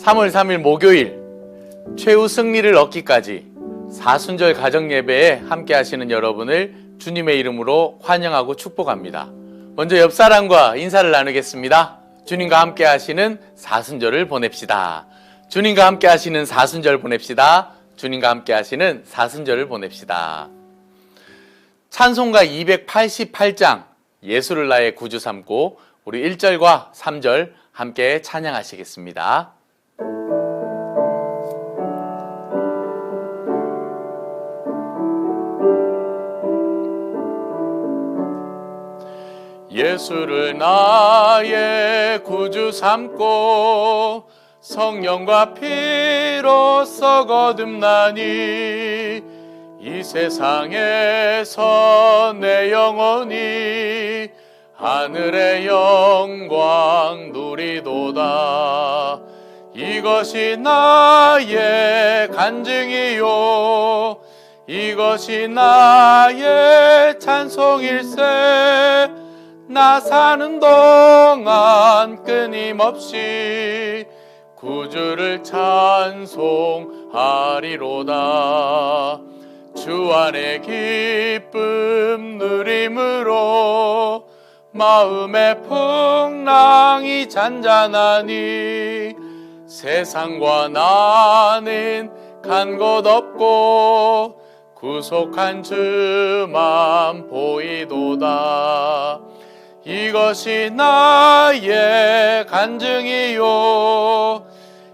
3월 3일 목요일 최후 승리를 얻기까지 사순절 가정예배에 함께 하시는 여러분을 주님의 이름으로 환영하고 축복합니다. 먼저 옆 사람과 인사를 나누겠습니다. 주님과 함께 하시는 사순절을 보냅시다. 주님과 함께 하시는 사순절 보냅시다. 주님과 함께 하시는 사순절을 보냅시다. 찬송가 288장 예수를 나의 구주 삼고 우리 1절과 3절 함께 찬양하시겠습니다. 예수를 나의 구주 삼고 성령과 피로써 거듭나니 이 세상에서 내 영혼이 하늘의 영광 누리도다. 이것이 나의 간증이요 이것이 나의 찬송일세. 나 사는 동안 끊임없이 구주를 찬송하리로다. 주 안의 기쁨 누림으로 마음의 풍랑이 잔잔하니 세상과 나는 간 곳 없고 구속한 주만 보이도다. 이것이 나의 간증이요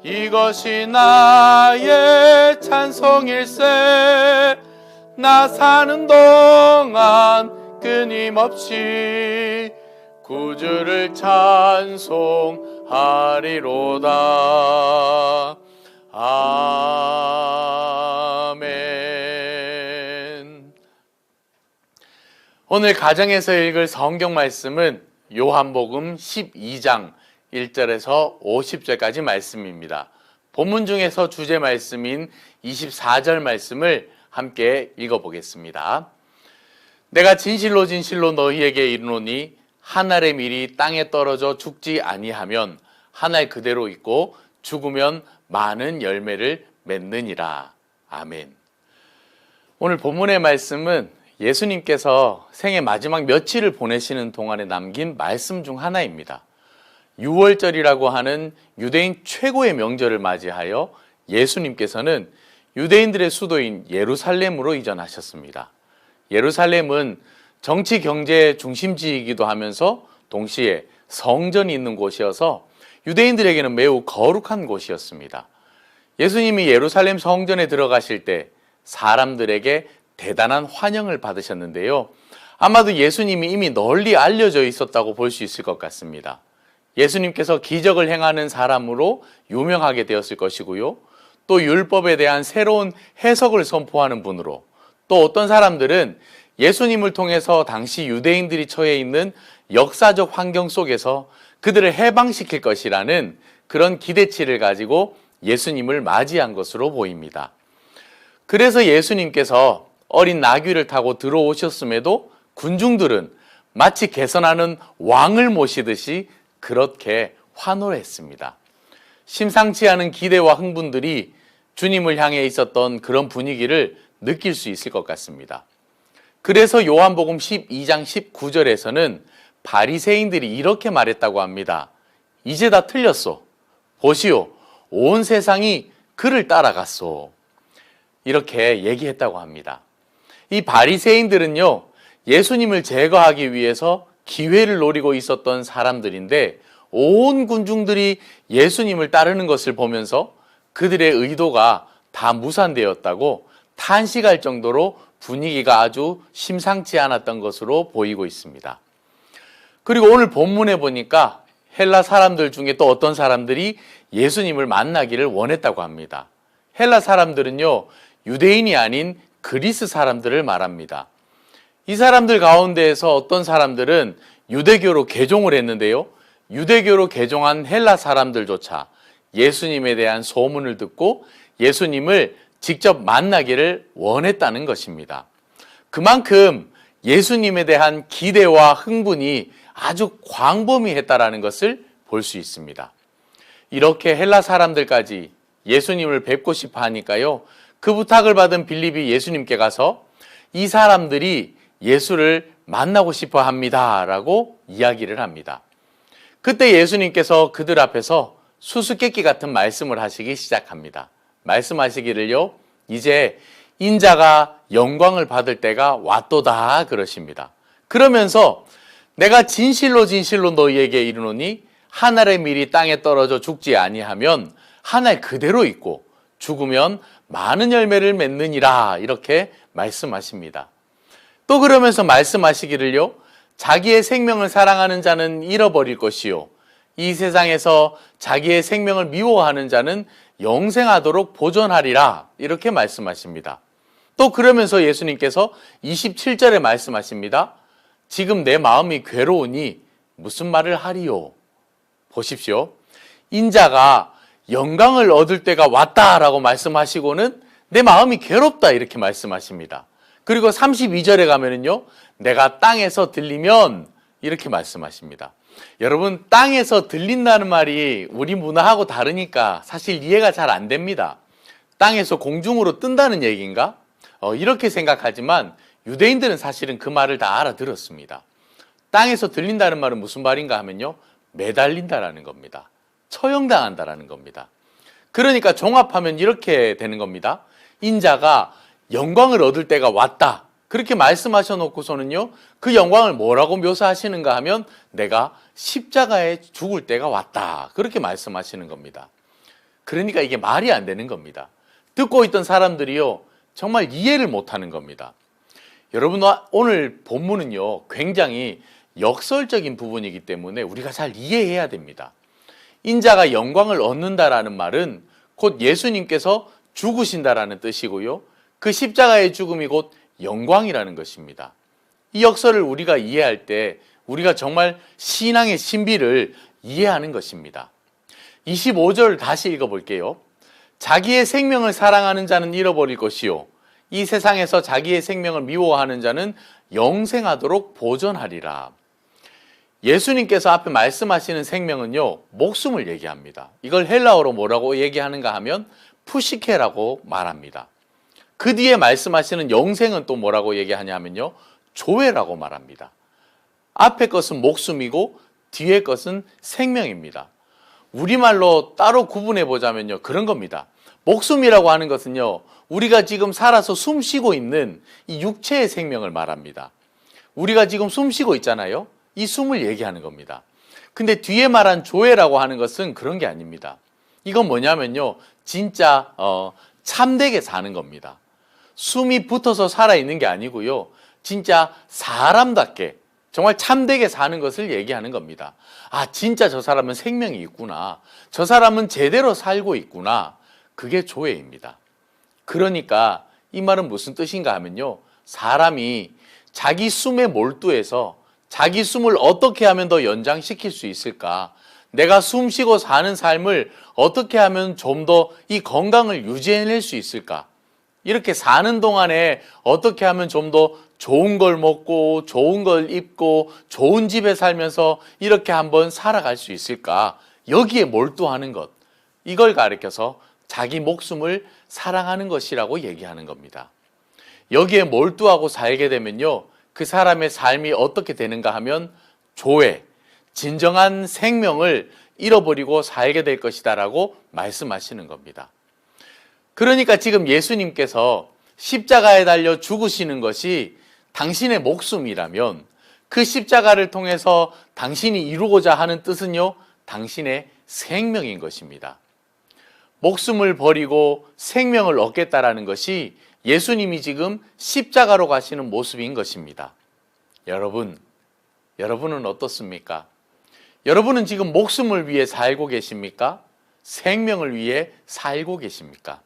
이것이 나의 찬송일세. 나 사는 동안 끊임없이 구주를 찬송하리로다. 아멘. 오늘 가정에서 읽을 성경 말씀은 요한복음 12장 1절에서 50절까지 말씀입니다. 본문 중에서 주제 말씀인 24절 말씀을 함께 읽어보겠습니다. 내가 진실로 진실로 너희에게 이르노니 한 알의 밀이 땅에 떨어져 죽지 아니하면 한 알 그대로 있고 죽으면 많은 열매를 맺느니라. 아멘. 오늘 본문의 말씀은 예수님께서 생애 마지막 며칠을 보내시는 동안에 남긴 말씀 중 하나입니다. 6월절이라고 하는 유대인 최고의 명절을 맞이하여 예수님께서는 유대인들의 수도인 예루살렘으로 이전하셨습니다. 예루살렘은 정치 경제의 중심지이기도 하면서 동시에 성전이 있는 곳이어서 유대인들에게는 매우 거룩한 곳이었습니다. 예수님이 예루살렘 성전에 들어가실 때 사람들에게 대단한 환영을 받으셨는데요. 아마도 예수님이 이미 널리 알려져 있었다고 볼 수 있을 것 같습니다. 예수님께서 기적을 행하는 사람으로 유명하게 되었을 것이고요. 또 율법에 대한 새로운 해석을 선포하는 분으로, 또 어떤 사람들은 예수님을 통해서 당시 유대인들이 처해 있는 역사적 환경 속에서 그들을 해방시킬 것이라는 그런 기대치를 가지고 예수님을 맞이한 것으로 보입니다. 그래서 예수님께서 어린 나귀를 타고 들어오셨음에도 군중들은 마치 개선하는 왕을 모시듯이 그렇게 환호했습니다. 심상치 않은 기대와 흥분들이 주님을 향해 있었던 그런 분위기를 느낄 수 있을 것 같습니다. 그래서 요한복음 12장 19절에서는 바리새인들이 이렇게 말했다고 합니다. 이제 다 틀렸소. 보시오. 온 세상이 그를 따라갔소. 이렇게 얘기했다고 합니다. 이 바리새인들은요, 예수님을 제거하기 위해서 기회를 노리고 있었던 사람들인데 온 군중들이 예수님을 따르는 것을 보면서 그들의 의도가 다 무산되었다고 탄식할 정도로 분위기가 아주 심상치 않았던 것으로 보이고 있습니다. 그리고 오늘 본문에 보니까 헬라 사람들 중에 또 어떤 사람들이 예수님을 만나기를 원했다고 합니다. 헬라 사람들은요, 유대인이 아닌 그리스 사람들을 말합니다. 이 사람들 가운데에서 어떤 사람들은 유대교로 개종을 했는데요. 유대교로 개종한 헬라 사람들조차 예수님에 대한 소문을 듣고 예수님을 직접 만나기를 원했다는 것입니다. 그만큼 예수님에 대한 기대와 흥분이 아주 광범위했다라는 것을 볼 수 있습니다. 이렇게 헬라 사람들까지 예수님을 뵙고 싶어 하니까요. 그 부탁을 받은 빌립이 예수님께 가서 이 사람들이 예수를 만나고 싶어 합니다 라고 이야기를 합니다. 그때 예수님께서 그들 앞에서 수수께끼 같은 말씀을 하시기 시작합니다. 말씀하시기를요, 이제 인자가 영광을 받을 때가 왔도다 그러십니다. 그러면서 내가 진실로 진실로 너희에게 이르노니 한 알의 밀이 땅에 떨어져 죽지 아니하면 한 알 그대로 있고 죽으면 많은 열매를 맺느니라 이렇게 말씀하십니다. 또 그러면서 말씀하시기를요, 자기의 생명을 사랑하는 자는 잃어버릴 것이요 이 세상에서 자기의 생명을 미워하는 자는 영생하도록 보존하리라 이렇게 말씀하십니다. 또 그러면서 예수님께서 27절에 말씀하십니다. 지금 내 마음이 괴로우니 무슨 말을 하리요? 보십시오. 인자가 영광을 얻을 때가 왔다라고 말씀하시고는 내 마음이 괴롭다 이렇게 말씀하십니다. 그리고 32절에 가면은요, 내가 땅에서 들리면 이렇게 말씀하십니다. 여러분, 땅에서 들린다는 말이 우리 문화하고 다르니까 사실 이해가 잘 안 됩니다. 땅에서 공중으로 뜬다는 얘기인가? 이렇게 생각하지만 유대인들은 사실은 그 말을 다 알아들었습니다. 땅에서 들린다는 말은 무슨 말인가 하면요, 매달린다라는 겁니다. 처형당한다라는 겁니다. 그러니까 종합하면 이렇게 되는 겁니다. 인자가 영광을 얻을 때가 왔다. 그렇게 말씀하셔 놓고서는요, 그 영광을 뭐라고 묘사하시는가 하면 내가 십자가에 죽을 때가 왔다. 그렇게 말씀하시는 겁니다. 그러니까 이게 말이 안 되는 겁니다. 듣고 있던 사람들이요, 정말 이해를 못하는 겁니다. 여러분, 오늘 본문은요, 굉장히 역설적인 부분이기 때문에 우리가 잘 이해해야 됩니다. 인자가 영광을 얻는다라는 말은 곧 예수님께서 죽으신다라는 뜻이고요. 그 십자가의 죽음이 곧 영광이라는 것입니다. 이 역설을 우리가 이해할 때 우리가 정말 신앙의 신비를 이해하는 것입니다. 25절 다시 읽어볼게요. 자기의 생명을 사랑하는 자는 잃어버릴 것이요 이 세상에서 자기의 생명을 미워하는 자는 영생하도록 보존하리라. 예수님께서 앞에 말씀하시는 생명은요, 목숨을 얘기합니다. 이걸 헬라어로 뭐라고 얘기하는가 하면 푸시케라고 말합니다. 그 뒤에 말씀하시는 영생은 또 뭐라고 얘기하냐 하면요, 조회라고 말합니다. 앞에 것은 목숨이고 뒤에 것은 생명입니다. 우리말로 따로 구분해 보자면요, 그런 겁니다. 목숨이라고 하는 것은요, 우리가 지금 살아서 숨 쉬고 있는 이 육체의 생명을 말합니다. 우리가 지금 숨 쉬고 있잖아요. 이 숨을 얘기하는 겁니다. 근데 뒤에 말한 조회라고 하는 것은 그런 게 아닙니다. 이건 뭐냐면요, 진짜 참되게 사는 겁니다. 숨이 붙어서 살아있는 게 아니고요, 진짜 사람답게 정말 참되게 사는 것을 얘기하는 겁니다. 아, 진짜 저 사람은 생명이 있구나, 저 사람은 제대로 살고 있구나, 그게 조회입니다. 그러니까 이 말은 무슨 뜻인가 하면요, 사람이 자기 숨에 몰두해서 자기 숨을 어떻게 하면 더 연장시킬 수 있을까, 내가 숨 쉬고 사는 삶을 어떻게 하면 좀 더 이 건강을 유지해낼 수 있을까, 이렇게 사는 동안에 어떻게 하면 좀 더 좋은 걸 먹고 좋은 걸 입고 좋은 집에 살면서 이렇게 한번 살아갈 수 있을까, 여기에 몰두하는 것, 이걸 가리켜서 자기 목숨을 사랑하는 것이라고 얘기하는 겁니다. 여기에 몰두하고 살게 되면요, 그 사람의 삶이 어떻게 되는가 하면 조회, 진정한 생명을 잃어버리고 살게 될 것이다 라고 말씀하시는 겁니다. 그러니까 지금 예수님께서 십자가에 달려 죽으시는 것이 당신의 목숨이라면 그 십자가를 통해서 당신이 이루고자 하는 뜻은요, 당신의 생명인 것입니다. 목숨을 버리고 생명을 얻겠다라는 것이 예수님이 지금 십자가로 가시는 모습인 것입니다. 여러분은 어떻습니까? 여러분은 지금 목숨을 위해 살고 계십니까? 생명을 위해 살고 계십니까?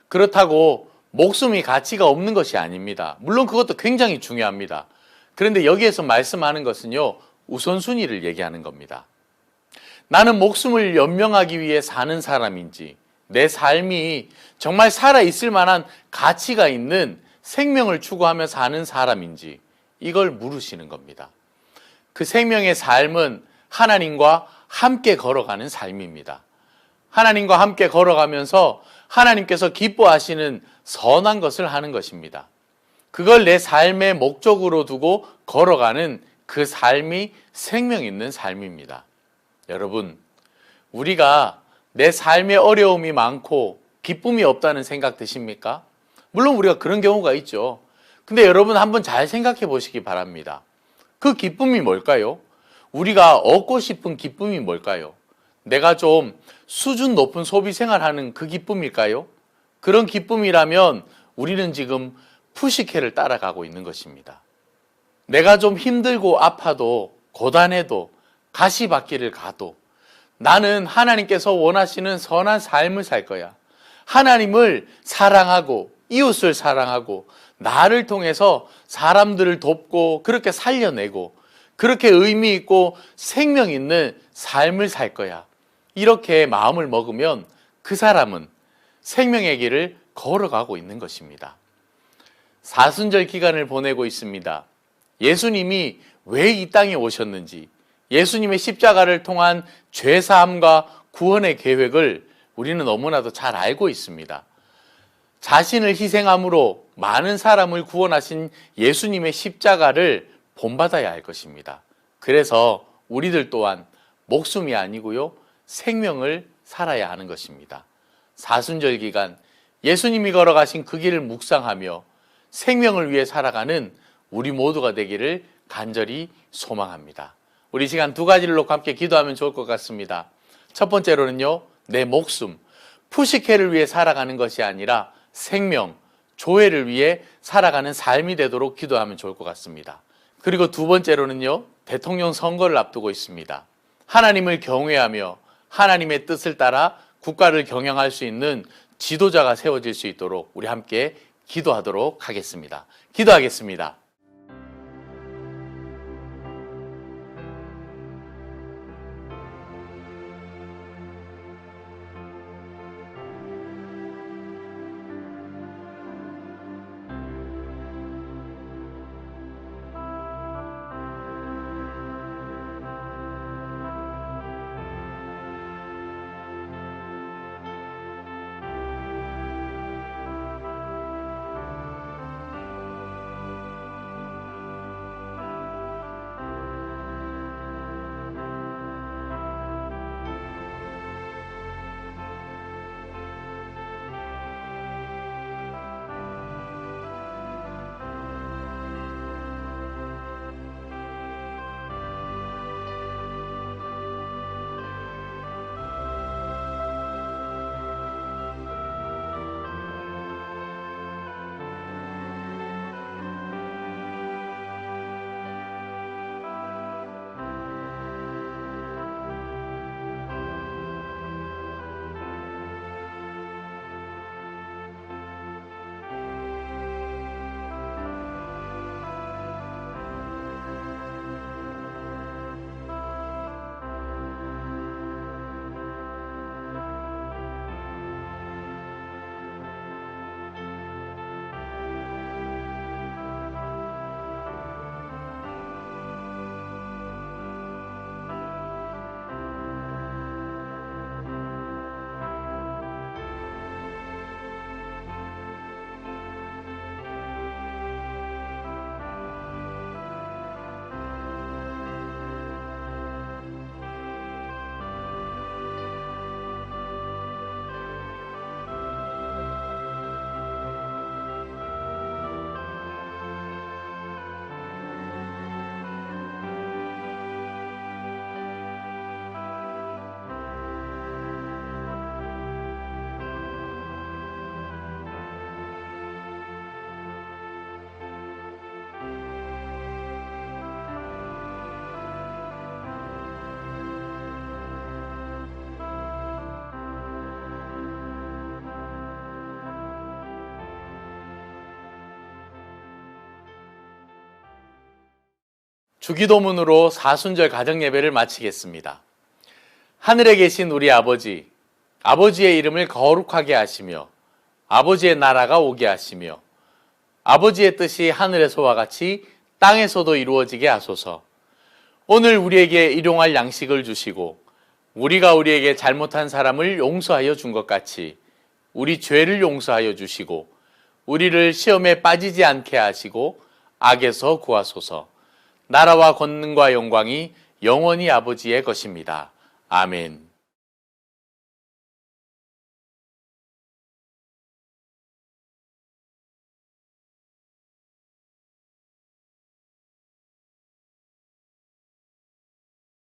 그렇다고 목숨이 가치가 없는 것이 아닙니다. 물론 그것도 굉장히 중요합니다. 그런데 여기에서 말씀하는 것은요, 우선순위를 얘기하는 겁니다. 나는 목숨을 연명하기 위해 사는 사람인지, 내 삶이 정말 살아있을 만한 가치가 있는 생명을 추구하며 사는 사람인지, 이걸 물으시는 겁니다. 그 생명의 삶은 하나님과 함께 걸어가는 삶입니다. 하나님과 함께 걸어가면서 하나님께서 기뻐하시는 선한 것을 하는 것입니다. 그걸 내 삶의 목적으로 두고 걸어가는 그 삶이 생명 있는 삶입니다. 여러분, 우리가 내 삶에 어려움이 많고 기쁨이 없다는 생각 드십니까? 물론 우리가 그런 경우가 있죠. 근데 여러분 한번 잘 생각해 보시기 바랍니다. 그 기쁨이 뭘까요? 우리가 얻고 싶은 기쁨이 뭘까요? 내가 좀 수준 높은 소비 생활하는 그 기쁨일까요? 그런 기쁨이라면 우리는 지금 푸시케를 따라가고 있는 것입니다. 내가 좀 힘들고 아파도 고단해도 가시밭길을 가도 나는 하나님께서 원하시는 선한 삶을 살 거야. 하나님을 사랑하고 이웃을 사랑하고 나를 통해서 사람들을 돕고 그렇게 살려내고 그렇게 의미 있고 생명 있는 삶을 살 거야. 이렇게 마음을 먹으면 그 사람은 생명의 길을 걸어가고 있는 것입니다. 사순절 기간을 보내고 있습니다. 예수님이 왜 이 땅에 오셨는지, 예수님의 십자가를 통한 죄사함과 구원의 계획을 우리는 너무나도 잘 알고 있습니다. 자신을 희생함으로 많은 사람을 구원하신 예수님의 십자가를 본받아야 할 것입니다. 그래서 우리들 또한 목숨이 아니고요, 생명을 살아야 하는 것입니다. 사순절 기간 예수님이 걸어가신 그 길을 묵상하며 생명을 위해 살아가는 우리 모두가 되기를 간절히 소망합니다. 우리 시간 두 가지를 놓고 함께 기도하면 좋을 것 같습니다. 첫 번째로는요, 내 목숨, 푸시케를 위해 살아가는 것이 아니라 생명, 조회를 위해 살아가는 삶이 되도록 기도하면 좋을 것 같습니다. 그리고 두 번째로는요, 대통령 선거를 앞두고 있습니다. 하나님을 경외하며 하나님의 뜻을 따라 국가를 경영할 수 있는 지도자가 세워질 수 있도록 우리 함께 기도하도록 하겠습니다. 기도하겠습니다. 주기도문으로 사순절 가정예배를 마치겠습니다. 하늘에 계신 우리 아버지, 아버지의 이름을 거룩하게 하시며 아버지의 나라가 오게 하시며 아버지의 뜻이 하늘에서와 같이 땅에서도 이루어지게 하소서. 오늘 우리에게 일용할 양식을 주시고 우리가 우리에게 잘못한 사람을 용서하여 준 것 같이 우리 죄를 용서하여 주시고 우리를 시험에 빠지지 않게 하시고 악에서 구하소서. 나라와 권능과 영광이 영원히 아버지의 것입니다. 아멘.